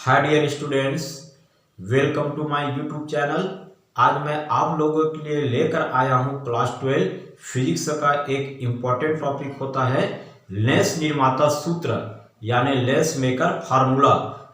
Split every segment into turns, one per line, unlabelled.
Hi dear students, welcome to my YouTube channel. आज मैं आप लोगों के लिए लेकर आया हूं क्लास 12 फिजिक्स का एक इम्पॉर्टेंट टॉपिक होता है लेंस निर्माता सूत्र यानी लेंस मेकर फार्मूला।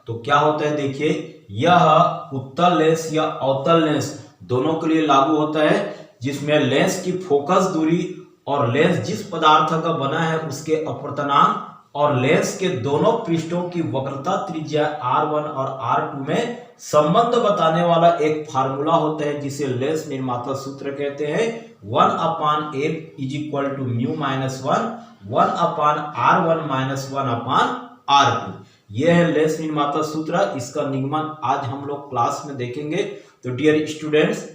तो क्या होता है देखिए, यह उत्तल लेंस या अवतल लेंस दोनों के लिए लागू होता है, जिसमें लेंस की फोकस दूरी और लेंस जिस पदार्थ का बना है उसके अपवर्तनांक और लेंस के दोनों पृष्ठों की वक्रता त्रिज्या R1 और R2 में संबंध बताने वाला एक फार्मूला होता है, जिसे लेंस निर्माता सूत्र कहते हैं। 1/f is equal to mu minus 1/R1 minus 1/R2। यह है लेंस निर्माता सूत्र। इसका निगमन आज हम लोग क्लास में देखेंगे। तो डियर स्टूडेंट्स,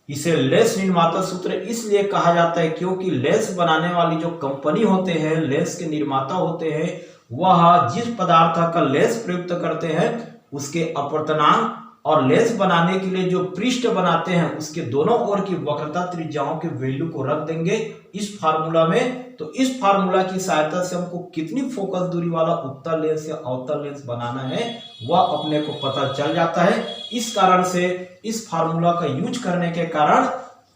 इसे लेंस निर्माता सूत्र इसलिए कहा जाता है क्योंकि लेंस बनाने वाली जो कंपनी होते हैं, लेंस के निर्माता होते हैं, वह जिस पदार्थ का लेंस प्रयुक्त करते हैं उसके अपवर्तनांक और लेंस बनाने के लिए जो पृष्ठ बनाते हैं उसके दोनों ओर की वक्रता त्रिज्याओं के वैल्यू को रख देंगे इस फार्मूला में। तो इस फार्मूला की सहायता से हमको कितनी फोकस दूरी वाला उत्तल लेंस या अवतल लेंस बनाना है वह अपने को पता चल जाता है। इस कारण से इस फार्मूला का यूज करने के कारण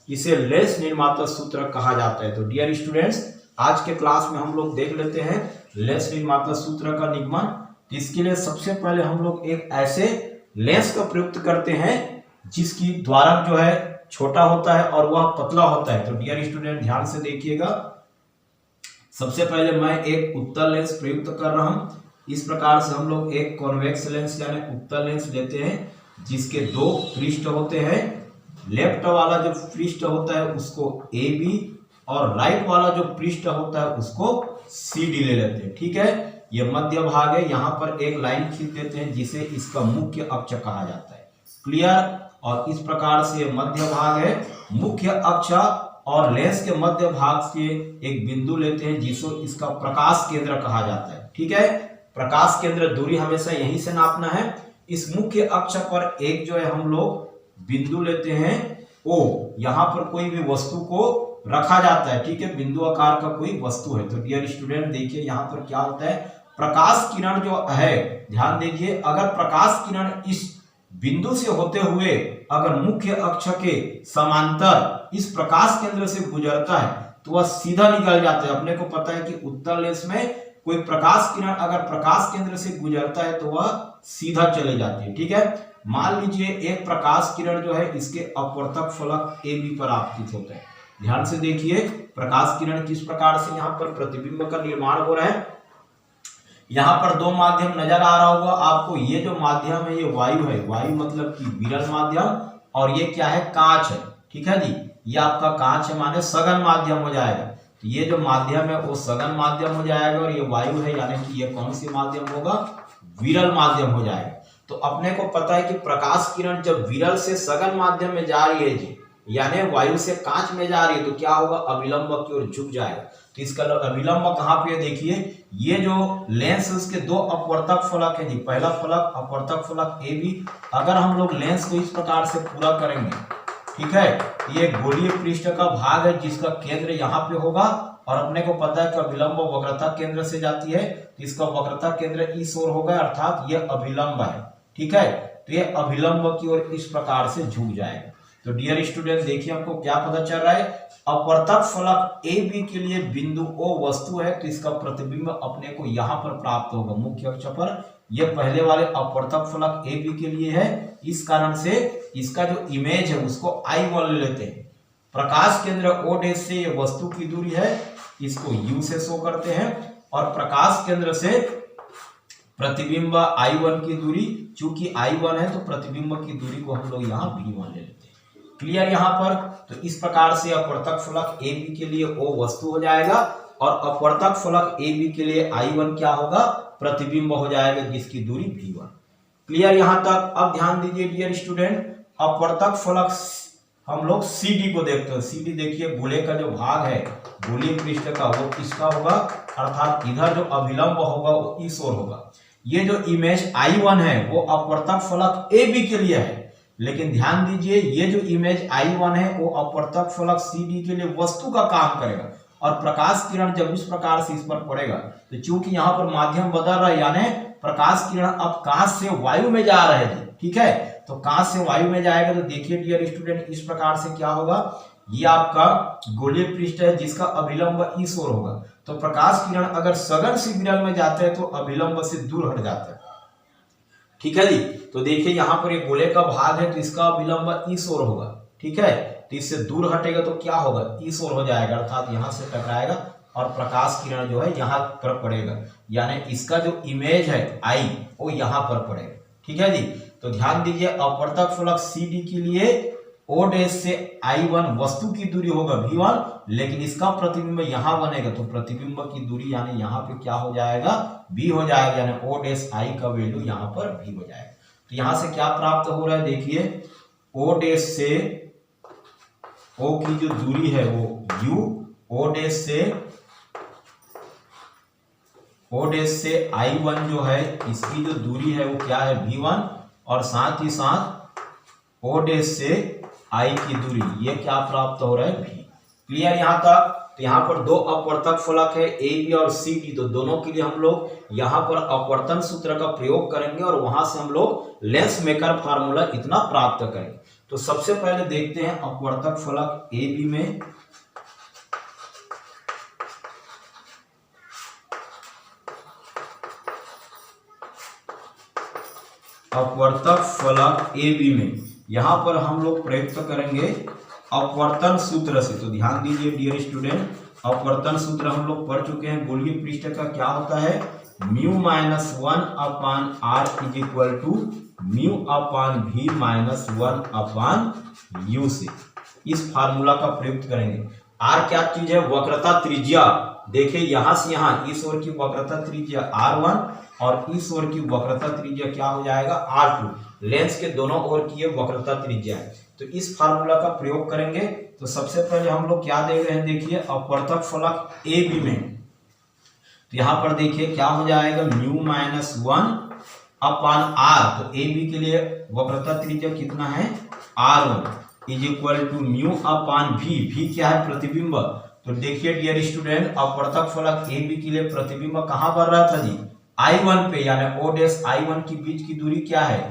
इसे लेंस निर्माता सूत्र कहा जाता है। तो डियर स्टूडेंट्स, आज के क्लास में हम लोग देख लेते हैं लेंस निर्माता सूत्र का निगमन। इसके लिए सबसे पहले हम लोग एक ऐसे लेंस का प्रयुक्त करते हैं जिसकी द्वारक जो है छोटा होता है और वह पतला होता है। तो डियर स्टूडेंट, ध्यान से देखिएगा। सबसे पहले मैं एक उत्तल लेंस प्रयुक्त कर रहा हूं। इस प्रकार से हम लोग एक कॉन्वेक्स लेंस यानी उत्तल लेंस लेते हैं जिसके दो पृष्ठ होते हैं। लेफ्ट वाला जो पृष्ठ होता है उसको ए बी और राइट वाला जो पृष्ठ होता है उसको सी डी ले लेते हैं। ठीक है, ये मध्य भाग है। यहाँ पर एक लाइन खींच देते हैं जिसे इसका मुख्य अक्ष कहा जाता है। क्लियर। और इस प्रकार से मध्य भाग है। मुख्य अक्ष और लेंस के मध्य भाग से एक बिंदु लेते हैं जिसको इसका प्रकाश केंद्र कहा जाता है। ठीक है, प्रकाश केंद्र दूरी हमेशा यहीं से नापना है। इस मुख्य अक्ष पर एक जो है हम लोग बिंदु लेते हैं O। यहाँ पर कोई भी वस्तु को रखा जाता है। ठीक है, बिंदु आकार का कोई वस्तु है। तो डियर स्टूडेंट देखिए, यहाँ पर क्या होता है, प्रकाश किरण जो है, ध्यान दीजिए, अगर प्रकाश किरण इस बिंदु से होते हुए अगर मुख्य अक्ष के समांतर इस प्रकाश केंद्र से गुजरता है तो वह सीधा निकल जाता है। अपने को पता है कि उत्तल लेंस में कोई प्रकाश किरण अगर प्रकाश केंद्र से गुजरता है तो वह सीधा चले जाती है। ठीक है, मान लीजिए एक प्रकाश किरण जो है इसके अपवर्तक फलक ए बी पर आपतित होता है। ध्यान से देखिए, प्रकाश किरण किस प्रकार से यहाँ पर प्रतिबिंब का निर्माण हो रहा है। यहाँ पर दो माध्यम नजर आ रहा होगा आपको। ये जो माध्यम है ये वायु है, वायु मतलब कि विरल माध्यम, और ये क्या है, कांच है। ठीक है जी, ये आपका कांच है माने सघन माध्यम हो जाएगा। तो ये जो माध्यम है वो सघन माध्यम हो जाएगा और ये वायु है यानी कि ये कौन सी माध्यम होगा, विरल माध्यम हो जाएगा। तो अपने को पता है कि प्रकाश किरण जब विरल से सघन माध्यम में जा रही है जी, यानी वायु से कांच में जा रही है, तो क्या होगा, अभिलंब की ओर झुक जाएगा। तो इसका अभिलंब कहाँ पे देखिए, ये जो लेंस है उसके दो अपवर्तक फलक है जी। पहला फलक अपवर्तक फलक ए बी। अगर हम लोग लेंस को इस प्रकार से पूरा करेंगे, ठीक है, ये गोलीय पृष्ठ का भाग है जिसका केंद्र यहाँ पे होगा और अपने को पता है कि अभिलंब वक्रता केंद्र से जाती है, तो इसका वक्रता केंद्र इस ओर होगा, अर्थात ये अभिलंब है। ठीक है, तो ये अभिलंब की ओर इस प्रकार से झुक जाएगा। तो डियर स्टूडेंट देखिए, हमको क्या पता चल रहा है, अपवर्तक फलक ए बी के लिए बिंदु O वस्तु है, तो इसका प्रतिबिंब अपने को यहाँ पर प्राप्त होगा मुख्य अक्ष पर। यह पहले वाले अपवर्तक फलक ए बी के लिए है, इस कारण से इसका जो इमेज है उसको I1 ले लेते हैं। प्रकाश केंद्र O' से ये वस्तु की दूरी है, इसको U से शो करते हैं, और प्रकाश केंद्र से प्रतिबिंब I1 की दूरी, चूंकि I1 है तो प्रतिबिंब की दूरी को हम लोग यहाँ V1 ले लेते हैं। क्लियर यहाँ पर। तो इस प्रकार से अपवर्तक फलक ए बी के लिए O वस्तु हो जाएगा और अपवर्तक फलक ए बी के लिए I1 क्या होगा, प्रतिबिंब हो जाएगा जिसकी दूरी V1। क्लियर यहाँ तक। अब ध्यान दीजिए डियर स्टूडेंट, अपवर्तक फलक हम लोग सी डी को देखते हैं। सी डी देखिए, गोले का जो भाग है गोलीय पृष्ठ का वो किसका होगा, अर्थात इधर जो अभिलंब होगा वो इस ओर होगा। ये जो इमेज I1 है वो अपवर्तक फलक ए बी के लिए है, लेकिन ध्यान दीजिए ये जो इमेज I1 है वो अपवर्तक फलक CD के लिए वस्तु का काम करेगा और प्रकाश किरण जब इस प्रकार से इस पर पड़ेगा तो चूंकि यहाँ पर माध्यम बदल रहा है यानी प्रकाश किरण अब कांच से वायु में जा रहे थे, ठीक है, तो कांच से वायु में जाएगा तो देखिए डियर स्टूडेंट इस प्रकार से क्या होगा, ये आपका गोलीय पृष्ठ है जिसका अभिलंब इस ओर होगा। तो प्रकाश किरण अगर सघन से विरल में जाते हैं तो अभिलंब से दूर हट जाता है, ठीक है जी। तो देखिए यहाँ पर एक गोले का भाग है तो इसका अभिलंब इस ओर होगा, ठीक है, तो इससे दूर हटेगा तो क्या होगा, इस ओर हो जाएगा, अर्थात यहाँ से टकराएगा और प्रकाश किरण जो है यहाँ पर पड़ेगा, यानी इसका जो इमेज है आई वो यहाँ पर पड़ेगा, ठीक है जी। तो ध्यान दीजिए अपवर्तक फलक CD के लिए O डैश से I1 वस्तु की दूरी होगा V1, लेकिन इसका प्रतिबिंब यहाँ बनेगा तो प्रतिबिंब की दूरी यानी यहाँ पे क्या हो जाएगा, V हो जाएगा, यानी O डैश I का वैल्यू यहाँ पर V हो जाएगा। तो यहाँ से क्या प्राप्त हो रहा है, देखिए O डैश से O की जो दूरी है वो U, O डैश से I1 जो है इसकी जो दूरी है वो क्या है V1, और साथ ही साथ O डैश से I की दूरी, ये क्या प्राप्त हो रहा है V। क्लियर यहाँ तक। तो यहाँ पर दो अपवर्तक फलक है AB और CD, तो दोनों के लिए हम लोग यहाँ पर अपवर्तन सूत्र का प्रयोग करेंगे और वहां से हम लोग लेंस मेकर फार्मूला इतना प्राप्त करेंगे। तो सबसे पहले देखते हैं अपवर्तक फलक AB में अपवर्तक फलक AB में यहाँ पर हम लोग प्रयुक्त करेंगे अपवर्तन सूत्र से। तो ध्यान दीजिए डियर स्टूडेंट, अपवर्तन सूत्र हम लोग पढ़ चुके हैं। गोलीय पृष्ठ का क्या होता है, mu minus 1 upon R is equal to mu upon V minus 1 upon U से इस फार्मूला का प्रयुक्त करेंगे। आर क्या चीज है, वक्रता त्रिज्या। देखिए यहां से यहां इस ओर की वक्रता त्रिज्या R1 और इस ओर की वक्रता त्रिज्या क्या हो जाएगा R2, लेंस के दोनों ओर की ये वक्रता त्रिज्या है। तो इस फार्मूला का प्रयोग करेंगे। तो सबसे पहले हम लोग क्या देख रहे हैं, देखिए अपवर्तक फलक AB में, तो यहाँ पर देखिए क्या हो जाएगा, म्यू माइनस 1 अपान R, तो AB के लिए वक्रता त्रिज्या कितना है R1 is equal to mu upon V क्या है, प्रतिबिंब। तो देखिए डियर स्टूडेंट अपवर्तक फलक AB के लिए प्रतिबिंब कहाँ बन रहा था जी, I1 पे, यानी O डैश I1 की बीच की दूरी क्या है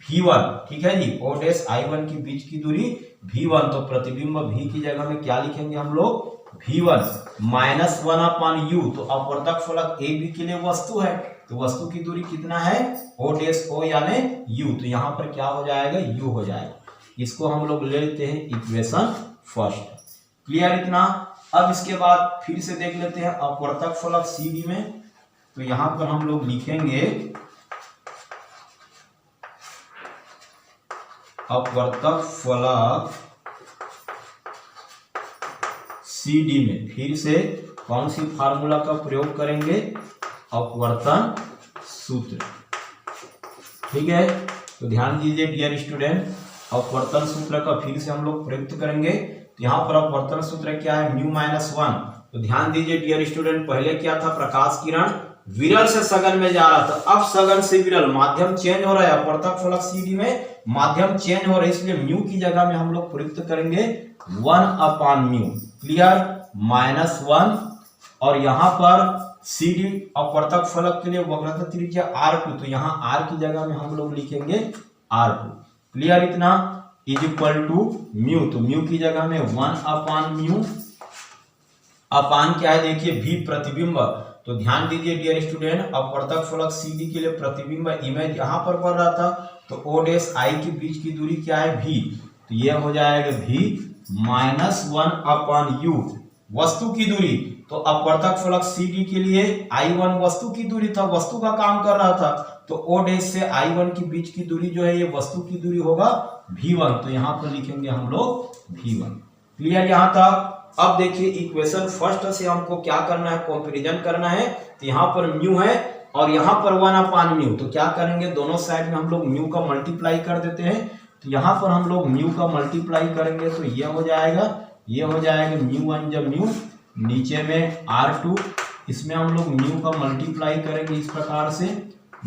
V1, ठीक है जी, O डैश I1 की बीच की दूरी V1। तो प्रतिबिंब V की जगह में क्या लिखेंगे हम लोग, V1 माइनस 1 अपान U। तो अपवर्तक फलक AB के लिए वस्तु है, तो वस्तु की दूरी कितना है O डैश O यानी U, तो यहाँ पर क्या हो जाएगा U हो जाएगा। इसको हम लोग ले लेते हैं इक्वेशन फर्स्ट। क्लियर इतना। अब इसके बाद फिर से देख लेते हैं अपवर्तक फलक CD में। तो यहां पर हम लोग लिखेंगे अपवर्तक फलक CD में फिर से कौन सी फार्मूला का प्रयोग करेंगे, अपवर्तन सूत्र, ठीक है। तो ध्यान दीजिए डियर स्टूडेंट, अपवर्तन सूत्र का फिर से हम लोग प्रयुक्त करेंगे। तो यहाँ पर अपवर्तन सूत्र क्या है, म्यू माइनस 1। तो ध्यान दीजिए डियर स्टूडेंट, पहले क्या था, प्रकाश किरण विरल से सघन में जा रहा था, अब सघन से विरल, माध्यम चेंज हो रहा है। अपवर्तक फलक CD में माध्यम चेंज हो रहा है, इसलिए म्यू की जगह में हम लोग प्रयुक्त करेंगे 1 अपान म्यू। क्लियर, माइनस 1, और यहाँ पर CD अपवर्तक फलक के लिए वक्रता त्रिज्या R2, तो यहाँ R की जगह में हम लोग लिखेंगे R2। क्लियर इतना, इज इक्वल टू म्यू, तो म्यू की जगह में 1 अपान म्यू, अपान क्या है देखिए V प्रतिबिंब। तो ध्यान दीजिए डियर स्टूडेंट, अपवर्तक फलक CD के लिए प्रतिबिंब इमेज यहाँ पर पड़ रहा था, तो O डैश I के बीच की दूरी क्या है V, तो ये हो जाएगा V माइनस 1 अपान U, वस्तु की दूरी। तो अपवर्तक फलक CD के लिए I1 वस्तु की दूरी था, वस्तु का काम कर रहा था, तो O डैश से I1 की बीच की दूरी जो है ये वस्तु की दूरी होगा V1, तो यहाँ पर लिखेंगे हम लोग V1। क्लियर यहाँ तक। अब देखिए इक्वेशन फर्स्ट से हमको क्या करना है, कंपैरिजन करना है। तो यहाँ पर म्यू है और यहाँ पर 1 अपान म्यू, तो क्या करेंगे, दोनों साइड में हम लोग म्यू का मल्टीप्लाई कर देते हैं। तो यहाँ पर हम लोग म्यू का मल्टीप्लाई करेंगे तो ये हो जाएगा, ये हो जाएगा म्यू 1 जब म्यू, नीचे में R2, इसमें हम लोग म्यू का मल्टीप्लाई करेंगे इस प्रकार से,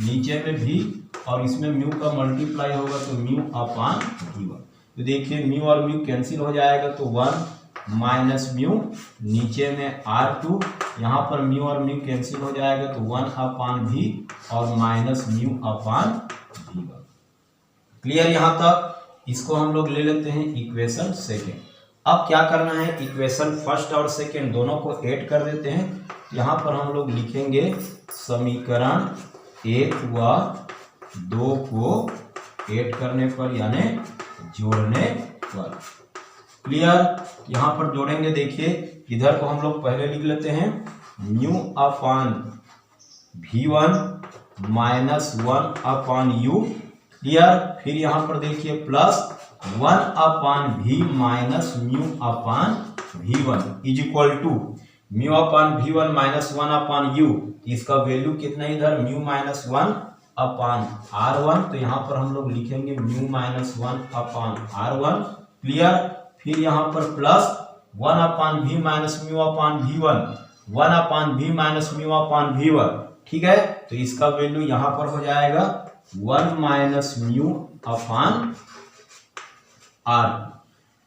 नीचे में V और इसमें म्यू का मल्टीप्लाई होगा तो म्यू अपान V1। तो देखिए म्यू और म्यू कैंसिल हो जाएगा, तो 1 माइनस म्यू, नीचे में R2, यहाँ पर म्यू और म्यू कैंसिल हो जाएगा तो 1/v और minus mu upon v1। Clear यहाँ तक? इसको हम लोग ले लेते हैं इक्वेशन सेकेंड। अब क्या करना है, इक्वेशन फर्स्ट और सेकेंड दोनों को ऐड कर देते हैं। यहाँ पर हम लोग लिखेंगे समीकरण 1 व 2 को ऐड करने पर यानी जोड़ने पर। क्लियर? यहाँ पर जोड़ेंगे, देखिए इधर को हम लोग पहले लिख लेते हैं mu upon v1 minus 1/u। Clear? फिर यहाँ पर देखिए plus 1/v minus mu upon v1 is equal to mu upon v1 minus 1/u। इसका वैल्यू कितना इधर म्यू माइनस 1/r1, तो यहाँ पर हम लोग लिखेंगे म्यू माइनस 1/r1। क्लियर? फिर यहाँ पर plus 1/v minus mu upon v1, 1/v minus mu upon v1। ठीक है, तो इसका वैल्यू यहाँ पर हो जाएगा 1 माइनस म्यू अपान r।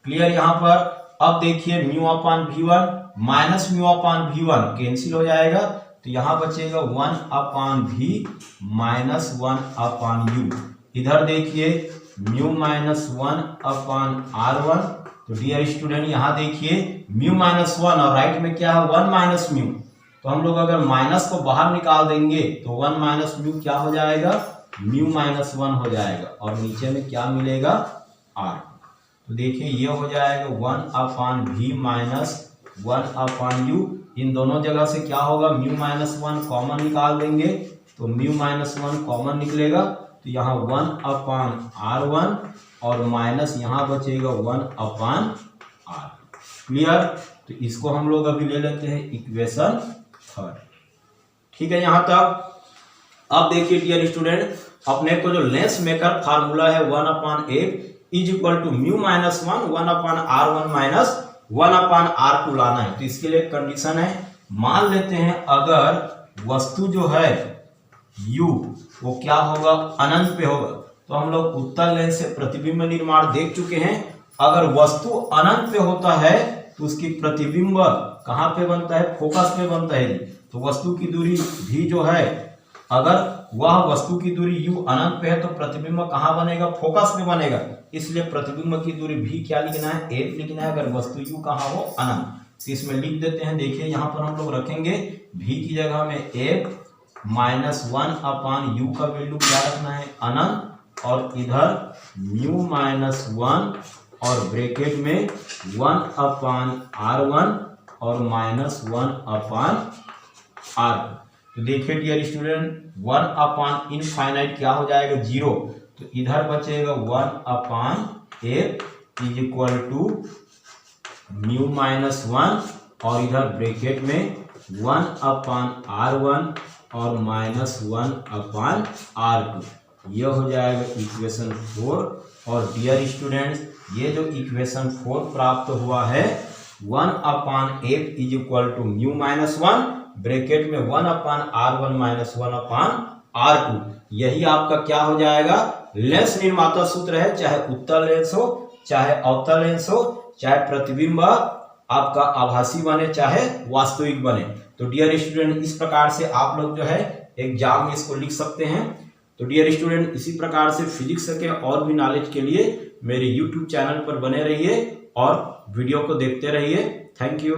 क्लियर? यहाँ पर अब देखिए mu upon v1 minus mu upon v1 cancel हो जाएगा, तो यहाँ बचेगा 1/v माइनस 1/u। इधर देखिए म्यू माइनस 1/r1, तो डियर स्टूडेंट यहाँ देखिए म्यू माइनस 1 और राइट में क्या है 1 माइनस म्यू, तो हम लोग अगर माइनस को बाहर निकाल देंगे तो 1 माइनस म्यू क्या हो जाएगा म्यू माइनस 1 हो जाएगा, और नीचे में क्या मिलेगा r। तो देखिए ये हो जाएगा 1/v माइनस 1/u। इन दोनों जगह से क्या होगा म्यू माइनस 1 कॉमन निकाल देंगे तो म्यू माइनस 1 कॉमन निकलेगा, तो यहाँ 1/r1 और माइनस यहाँ बचेगा 1/r। क्लियर? तो इसको हम लोग अभी ले लेते हैं इक्वेशन थर्ड। ठीक है यहाँ तक? अब देखिए डियर स्टूडेंट, अपने को जो लेंस मेकर फार्मूला है 1/8 is equal to mu minus 1 1/r1 minus 1/r2 लाना है। तो इसके लिए कंडीशन है, मान लेते हैं अगर वस्तु जो है u वो क्या होगा अनंत पे होगा, तो हम लोग उत्तल लेंस से प्रतिबिंब निर्माण देख चुके हैं। अगर वस्तु अनंत पे होता है तो उसकी प्रतिबिंब कहाँ पे बनता है फोकस पे बनता है। तो वस्तु की दूरी v जो है, अगर वह वस्तु की दूरी u अनंत पे है तो प्रतिबिंब कहाँ बनेगा फोकस पे बनेगा, इसलिए प्रतिबिंब की दूरी v क्या लिखना है 8 लिखना है अगर वस्तु u कहाँ हो अनंत। तो इसमें लिख देते हैं, देखिए यहाँ पर हम लोग रखेंगे v की जगह में 8 माइनस 1/u का वैल्यू क्या रखना है अनंत, और इधर म्यू माइनस 1 और ब्रैकेट में 1/r1 और माइनस 1/r। तो देखिए डियर स्टूडेंट 1/इनफाइनाइट क्या हो जाएगा 0, तो इधर बचेगा 1/8 is equal to mu minus 1 और इधर ब्रैकेट में 1/r1 और माइनस 1/r2। यह हो जाएगा इक्वेशन 4। और डियर स्टूडेंट्स ये जो इक्वेशन 4 प्राप्त हुआ है 1/8 is equal to mu minus 1 bracket में 1/r1 माइनस 1/r2, यही आपका क्या हो जाएगा लेंस निर्माता सूत्र है। चाहे उत्तल लेंस हो, चाहे अवतल लेंस हो, चाहे प्रतिबिंब आपका आभासी बने, चाहे वास्तविक बने। तो डियर स्टूडेंट इस प्रकार से आप लोग जो है एग्जाम में इसको लिख सकते हैं। तो डियर स्टूडेंट इसी प्रकार से फिजिक्स के और भी नॉलेज के लिए मेरे यूट्यूब चैनल पर बने रहिए और वीडियो को देखते रहिए। Thank you.